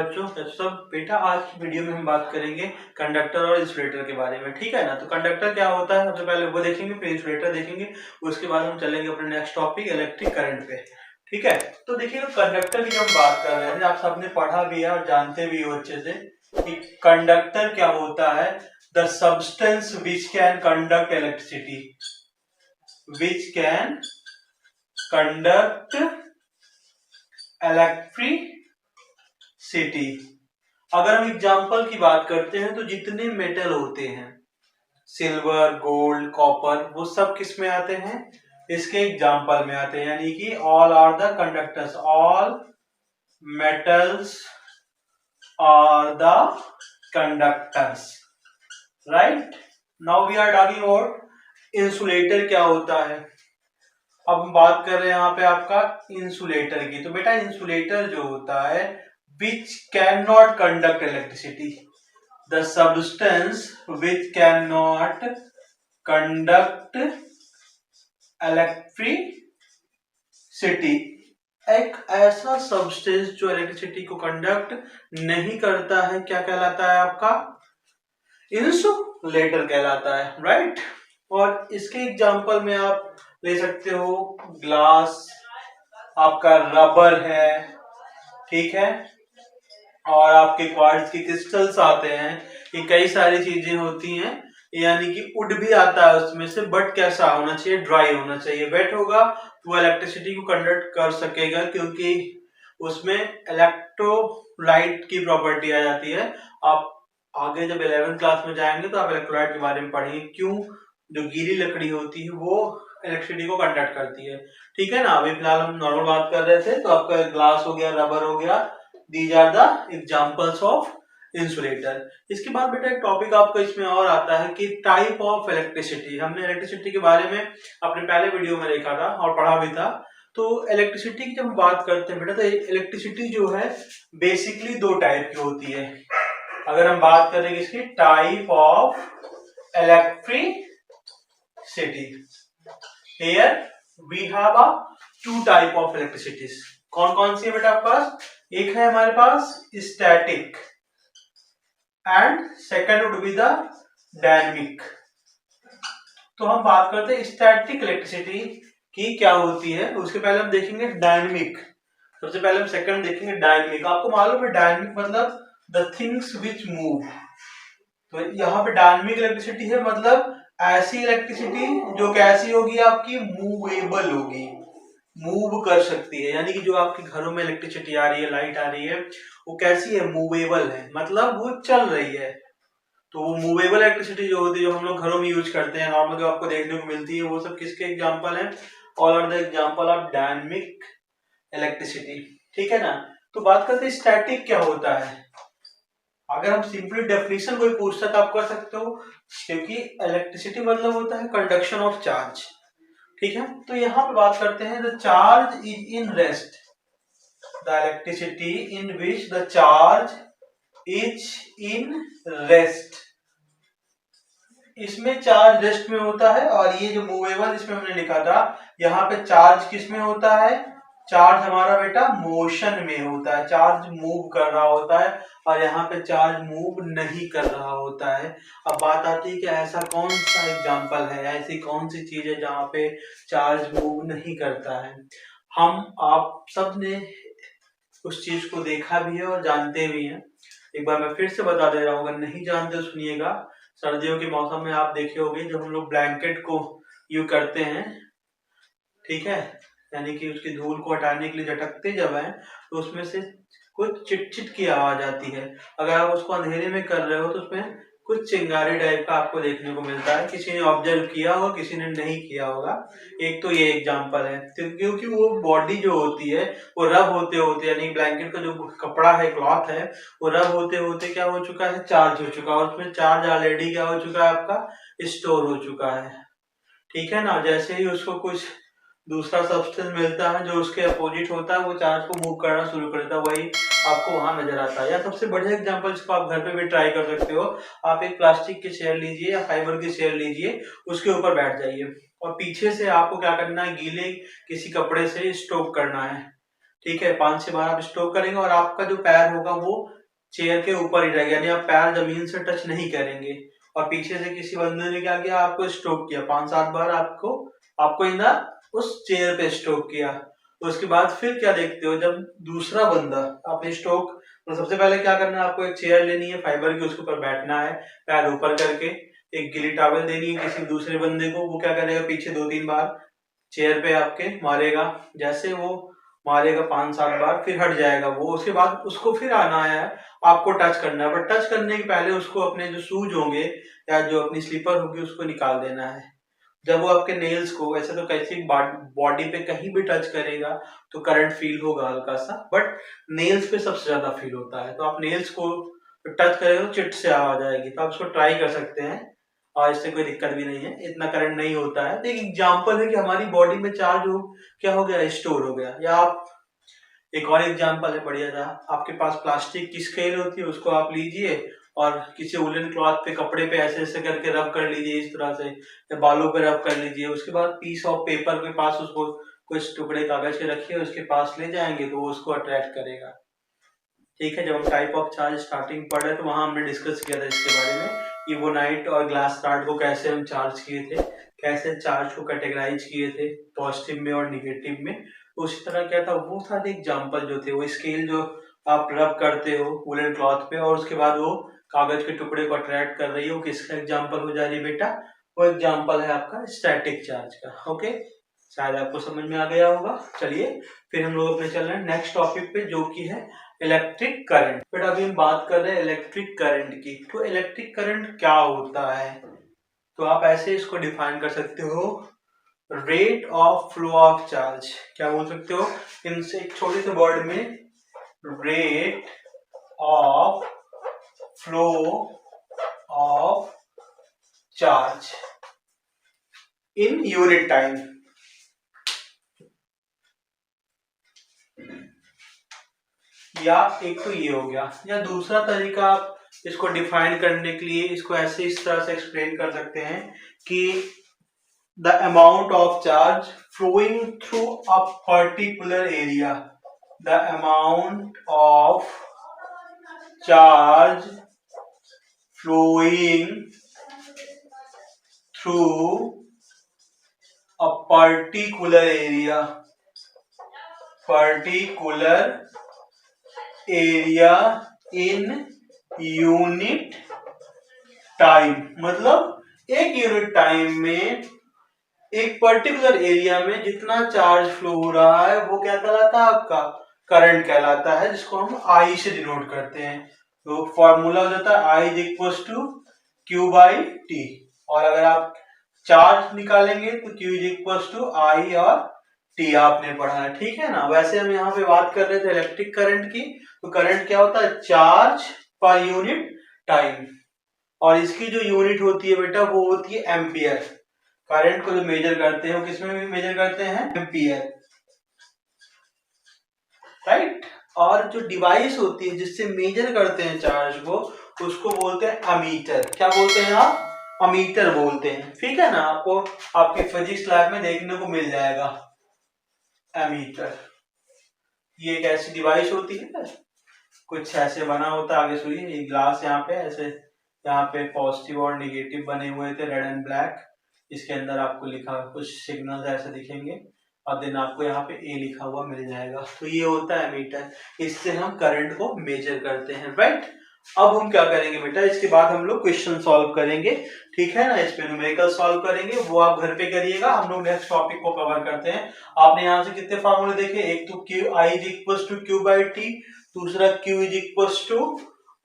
बच्चों, कैसे सब बेटा। आज की वीडियो में हम बात करेंगे कंडक्टर और इंसुलेटर के बारे में, ठीक है ना। तो कंडक्टर क्या होता है सबसे पहले वो देखेंगे, फिर इंसुलेटर देखेंगे, उसके बाद हम चलेंगे अपने नेक्स्ट टॉपिक इलेक्ट्रिक करंट पे, ठीक है। तो देखिए कंडक्टर की जब हम बात कर रहे थे, आप सबने पढ़ा भी है और जानते भी हो अच्छे से कि कंडक्टर क्या होता है। The substance which can conduct electricity, which can conduct electricity. अगर हम एग्जाम्पल की बात करते हैं तो जितने मेटल होते हैं, सिल्वर, गोल्ड, कॉपर, वो सब किस में आते हैं, इसके एग्जाम्पल में आते हैं। यानी कि all are the conductors, all metals are the conductors, right. Now we are talking about insulator क्या होता है। अब हम बात कर रहे हैं यहाँ पे आपका इंसुलेटर की। तो बेटा इंसुलेटर जो होता है which cannot conduct electricity, the substance which cannot conduct electricity, एक ऐसा सब्सटेंस जो इलेक्ट्रिसिटी को कंडक्ट नहीं करता है, क्या कहलाता है आपका, इंसुलेटर कहलाता है, राइट। और इसके एग्जांपल में आप ले सकते हो ग्लास, आपका रबर है, ठीक है, और आपके क्वार्ट्ज के क्रिस्टल्स आते हैं। ये कई सारी चीजें होती हैं, यानी कि वुड भी आता है उसमें से, बट कैसा होना चाहिए, ड्राई होना चाहिए। वेट होगा तो वो इलेक्ट्रिसिटी को कंडक्ट कर सकेगा, क्योंकि उसमें इलेक्ट्रोलाइट की प्रॉपर्टी आ जाती है। आप आगे जब 11th क्लास में जाएंगे तो आप इलेक्ट्रोलाइट के बारे में पढ़ेंगे, क्यों जो गीली लकड़ी होती है वो इलेक्ट्रिसिटी को कंडक्ट करती है, ठीक है ना। अभी फिलहाल हम नॉर्मल बात कर रहे थे, तो आपका ग्लास हो गया, रबर हो गया, these are the examples of insulator. इसके बाद बेटा एक टॉपिक आपका इसमें और आता है कि टाइप ऑफ इलेक्ट्रिसिटी। हमने इलेक्ट्रिसिटी के बारे में अपने पहले वीडियो में देखा था और पढ़ा भी था। तो इलेक्ट्रिसिटी की जब हम बात करते हैं बेटा, तो इलेक्ट्रिसिटी जो है बेसिकली दो टाइप की होती है। अगर हम बात करें इसकी type of electricity, here we have a two type of electricities. कौन कौन सी है बेटा आपके पास, एक है हमारे पास static and second would be the dynamic. तो हम बात करते हैं स्टैटिक इलेक्ट्रिसिटी की क्या होती है, उसके पहले हम देखेंगे डायनेमिक। सबसे पहले हम सेकंड देखेंगे डायनेमिक। आपको मालूम है डायनेमिक मतलब द थिंग्स विच मूव। तो यहाँ पे डायनेमिक इलेक्ट्रिसिटी है मतलब ऐसी इलेक्ट्रिसिटी जो कैसी होगी, आपकी मूवेबल होगी, मूव कर सकती है। यानी कि जो आपके घरों में इलेक्ट्रिसिटी आ रही है, लाइट आ रही है, वो कैसी है, मूवेबल है, मतलब वो चल रही है। तो वो मूवेबल इलेक्ट्रिसिटी जो होती है, जो हम लोग घरों में यूज करते हैं नॉर्मल, जो आपको देखने को मिलती है, वो सब किसके एग्जांपल हैं, all are the example of dynamic electricity, ठीक है ना। तो बात करते हैं स्टैटिक क्या होता है। अगर हम सिंपली डेफिनेशन कोई पूछता तो आप कर सकते हो, क्योंकि इलेक्ट्रिसिटी मतलब होता है कंडक्शन ऑफ चार्ज, ठीक है। तो यहाँ पे बात करते हैं the charge is in rest, the electricity in which the charge is in rest. इसमें चार्ज रेस्ट में होता है, और ये जो मूवेबल इसमें हमने लिखा था, यहाँ पे चार्ज किस में होता है, चार्ज हमारा बेटा मोशन में होता है, चार्ज मूव कर रहा होता है, और यहाँ पे चार्ज मूव नहीं कर रहा होता है। अब बात आती है कि ऐसा कौन सा एग्जांपल है, ऐसी कौन सी चीज है जहाँ पे चार्ज मूव नहीं करता है। हम आप सब ने उस चीज को देखा भी है और जानते भी हैं। एक बार मैं फिर से बता दे रहा हूँ, अगर नहीं जानते तो सुनिएगा। सर्दियों के मौसम में आप देखे होंगे जब हम लोग ब्लैंकेट को यूज करते हैं, ठीक है, यानी कि उसकी धूल को हटाने के लिए झटकते जब है, तो उसमें से कुछ चिट-चिट की आवाज आती है। अगर आप उसको अंधेरे में कर रहे हो तो उसमें कुछ चिंगारी टाइप का आपको देखने को मिलता है। किसी ने ऑब्जर्व किया होगा, किसी ने नहीं किया होगा। एक तो ये एग्जांपल है, क्योंकि वो बॉडी जो होती है वो रब होते होते, यानी ब्लैंकेट का जो कपड़ा है, क्लॉथ है, वो रब होते होते क्या हो चुका है, चार्ज हो चुका है, और उसमें चार्ज ऑलरेडी क्या हो चुका है, आपका स्टोर हो चुका है, ठीक है ना। जैसे ही उसको कुछ दूसरा सब्सटेंस मिलता है जो उसके अपोजिट होता है, वो चार्ज को मूव करना शुरू कर देता है, वही आपको वहां नजर आता है। या सबसे बढ़िया एग्जांपल जिसको आप घर पे भी ट्राई कर सकते हो, आप एक प्लास्टिक की चेयर लीजिए या फाइबर की चेयर लीजिए, उसके ऊपर बैठ जाइए, और पीछे से आपको क्या करना है, गीले किसी कपड़े से स्टोक करना है, ठीक है, 5 से बार आप स्ट्रोक करेंगे और आपका जो पैर होगा वो चेयर के ऊपर ही रहेगा, यानी आप पैर जमीन से टच नहीं करेंगे। और पीछे से किसी बंदे ने क्या किया, आपको स्ट्रोक किया 5-7 बार, आपको इन उस चेयर पे स्ट्रोक किया। तो उसके बाद फिर क्या देखते हो, जब दूसरा बंदा आपने स्ट्रोक, तो सबसे पहले क्या करना है, आपको एक चेयर लेनी है फाइबर की, उसके ऊपर बैठना है पैर ऊपर करके, एक गिली टॉवल देनी है किसी दूसरे बंदे को, वो क्या करेगा पीछे 2-3 बार चेयर पे आपके मारेगा। जैसे वो मारेगा 5-7 बार, फिर हट जाएगा वो, उसके बाद उसको फिर आना है आपको टच करना है, बट टच करने के पहले उसको अपने जो शूज होंगे या जो अपनी स्लीपर होगी उसको निकाल देना है। जब वो आपके नेल्स को, वैसे तो कैसी बॉडी पे कहीं भी टच करेगा तो करंट फील होगा हल्का सा, बट नेल्स पे सबसे ज्यादा फील होता है। तो आप नेल्स को टच करेंगे तो चिट से आवाज आएगी, तो आप उसको ट्राई कर सकते हैं और इससे कोई दिक्कत भी नहीं है, इतना करंट नहीं होता है। तो एक एग्जाम्पल है कि हमारी बॉडी में चार्ज हो क्या हो गया, स्टोर हो गया। या आप एक और एग्जाम्पल है बढ़िया था, आपके पास प्लास्टिक की स्केल होती है, उसको आप लीजिए और किसी वुलन क्लॉथ पे, कपड़े पे ऐसे ऐसे करके रब कर लीजिए इस तरह से, या बालों पे रब कर लीजिए। उसके बाद पीस ऑफ पेपर के पास उसको, कुछ टुकड़े कागज के रखिए, उसके पास ले जाएंगे तो वो उसको अट्रैक्ट करेगा। ठीक है, जब हम टाइप ऑफ चार्ज स्टार्टिंग पढ़े तो वहां हमने डिस्कस किया था इसके बारे में, इवोनाइट और ग्लास रॉड को कैसे हम चार्ज किए थे, कैसे चार्ज को कैटेगराइज किए थे पॉजिटिव में और निगेटिव में। तो उसी तरह क्या था, वो था एग्जाम्पल जो थे, वो स्केल जो आप रब करते हो वुलन क्लॉथ पे और उसके बाद वो कागज के टुकड़े को अट्रैक्ट कर रही है, वो किसका एग्जाम्पल हो जा रही है बेटा, वो एग्जाम्पल है आपका स्टैटिक चार्ज का। ओके, शायद आपको समझ में आ गया होगा। चलिए फिर हम लोग अपने चल रहे हैं नेक्स्ट टॉपिक पे, जो कि है इलेक्ट्रिक करंट। बट अभी हम बात कर रहे हैं इलेक्ट्रिक करंट की। तो इलेक्ट्रिक करंट क्या होता है, तो आप ऐसे इसको डिफाइन कर सकते हो, rate of flow of charge. क्या बोल सकते हो इनसे एक छोटे से वर्ड में, rate of flow of charge in unit time. या एक तो ये हो गया, या दूसरा तरीका आप इसको डिफाइन करने के लिए इसको ऐसे इस तरह से एक्सप्लेन कर सकते हैं कि the amount of charge flowing through a particular area, the amount of charge flowing through a particular area in unit time. मतलब एक यूनिट टाइम में एक पर्टिकुलर एरिया में जितना चार्ज फ्लो हो रहा है वो क्या कहलाता है, आपका करंट कहलाता है, जिसको हम आई से डिनोट करते हैं। तो फॉर्मूला हो जाता है I is equal to Q by T, और अगर आप चार्ज निकालेंगे तो Q is equal to I और टी आपने पढ़ा है, ठीक है ना। वैसे हम यहाँ पे बात कर रहे थे इलेक्ट्रिक करंट की, तो करंट क्या होता है, चार्ज पर यूनिट टाइम, और इसकी जो यूनिट होती है बेटा वो होती है एम्पियर। करंट को जो मेजर करते हैं वो किसमें भी मेजर करते हैं, एम्पियर, राइट। और जो डिवाइस होती है जिससे मेजर करते हैं चार्ज को, उसको बोलते हैं अमीटर। क्या बोलते हैं आप, अमीटर बोलते हैं, ठीक है ना। आपको आपके फिजिक्स लैब में देखने को मिल जाएगा एमीटर। ये एक ऐसी डिवाइस होती है, कुछ ऐसे बना होता है, आगे सुनिए, ये ग्लास यहाँ पे ऐसे, यहाँ पे पॉजिटिव और निगेटिव बने हुए थे रेड एंड ब्लैक, इसके अंदर आपको लिखा कुछ सिग्नल्स ऐसे दिखेंगे और देन आपको यहाँ पे ए लिखा हुआ मिल जाएगा। तो ये होता है एमीटर, इससे हम करंट को मेजर करते हैं, राइट। अब हम क्या करेंगे बेटा, इसके बाद हम लोग क्वेश्चन सॉल्व करेंगे, ठीक है ना। इस पे न्यूमेरिकल सॉल्व करेंगे, वो आप घर पे करिएगा, हम लोग नेक्स्ट टॉपिक को कवर करते हैं। आपने यहाँ से कितने फार्मूले देखे, एक तो Q I is equal to Q by T, दूसरा Q is equal to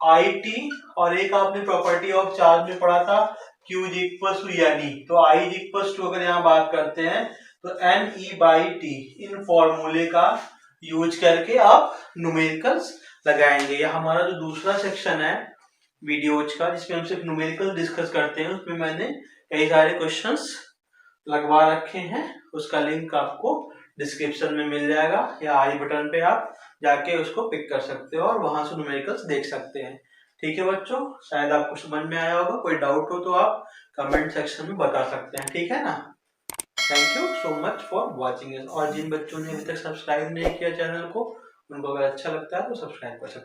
I T, और एक आपने प्रॉपर्टी ऑफ चार्ज में पढ़ा था क्यू इज इक्वल टू यानी, तो आई इज इक्वल टू अगर यहाँ बात करते हैं तो एन ई बाई टी, इन फॉर्मूले का यूज करके आप न्यूमेरिकल्स लगाएंगे। या हमारा जो दूसरा सेक्शन है वीडियोज का, जिसमें हम सिर्फ न्यूमेरिकल डिस्कस करते हैं, उसमें मैंने कई सारे क्वेश्चंस लगवा रखे हैं, उसका लिंक आपको डिस्क्रिप्शन में मिल जाएगा, या आई बटन पे आप जाके उसको पिक कर सकते हो और वहां से न्यूमेरिकल्स देख सकते हैं। ठीक है बच्चों, शायद आपको समझ में आया होगा, कोई डाउट हो तो आप कमेंट सेक्शन में बता सकते हैं, ठीक है ना। Thank you so much for watching. और जिन बच्चों ने अभी तक सब्सक्राइब नहीं किया चैनल को, उनको अगर अच्छा लगता है तो सब्सक्राइब कर सकते हैं।